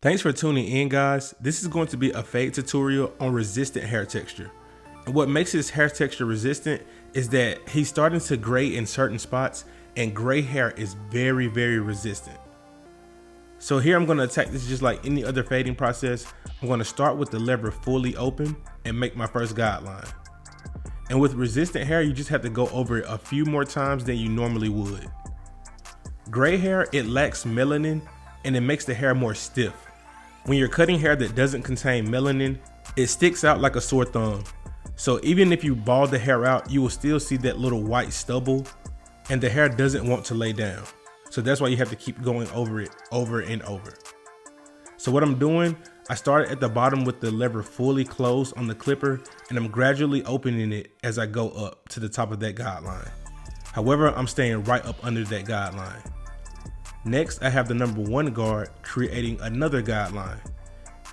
Thanks for tuning in, guys. This is going to be a fade tutorial on resistant hair texture. And what makes his hair texture resistant is that he's starting to gray in certain spots, and gray hair is very, very resistant. So here I'm going to attack this just like any other fading process. I'm going to start with the lever fully open and make my first guideline. And with resistant hair, you just have to go over it a few more times than you normally would. Gray hair, it lacks melanin and it makes the hair more stiff. When you're cutting hair that doesn't contain melanin, it sticks out like a sore thumb. So even if you bald the hair out, you will still see that little white stubble, and the hair doesn't want to lay down. So that's why you have to keep going over it over and over. So what I'm doing, I started at the bottom with the lever fully closed on the clipper, and I'm gradually opening it as I go up to the top of that guideline. However, I'm staying right up under that guideline. Next, I have the number 1 guard creating another guideline,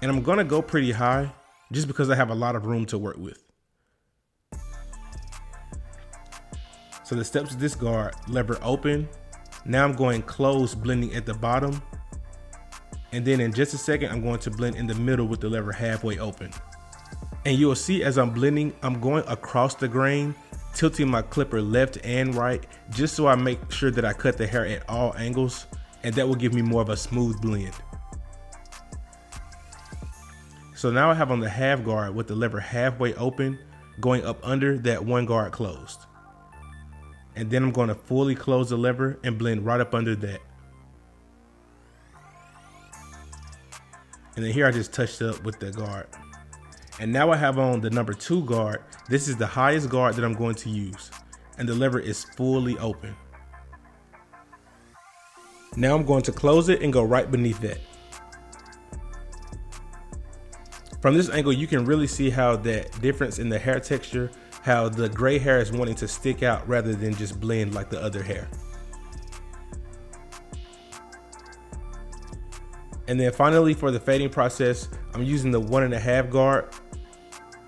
and I'm gonna go pretty high just because I have a lot of room to work with. So the steps of this guard, lever open. Now I'm going close, blending at the bottom. And then in just a second, I'm going to blend in the middle with the lever halfway open. And you'll see as I'm blending, I'm going across the grain, tilting my clipper left and right, just so I make sure that I cut the hair at all angles, and that will give me more of a smooth blend. So now I have on the half guard with the lever halfway open, going up under that 1 guard closed. And then I'm going to fully close the lever and blend right up under that. And then here I just touched up with the guard. And now I have on the number 2 guard. This is the highest guard that I'm going to use, and the lever is fully open. Now I'm going to close it and go right beneath that. From this angle, you can really see how that difference in the hair texture, how the gray hair is wanting to stick out rather than just blend like the other hair. And then finally, for the fading process, I'm using the 1.5 guard,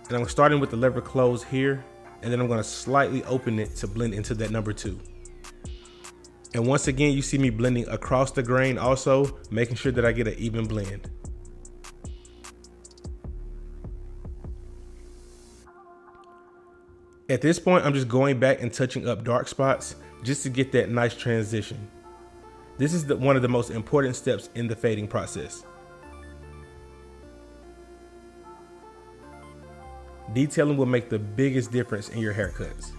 and I'm starting with the lever closed here, and then I'm going to slightly open it to blend into that number 2. And once again, you see me blending across the grain also, making sure that I get an even blend. At this point, I'm just going back and touching up dark spots just to get that nice transition. This is one of the most important steps in the fading process. Detailing will make the biggest difference in your haircuts.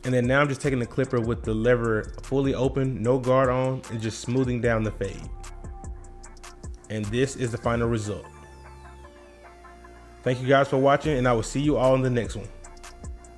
And then now I'm just taking the clipper with the lever fully open, no guard on, and just smoothing down the fade. And this is the final result. Thank you guys for watching, and I will see you all in the next one.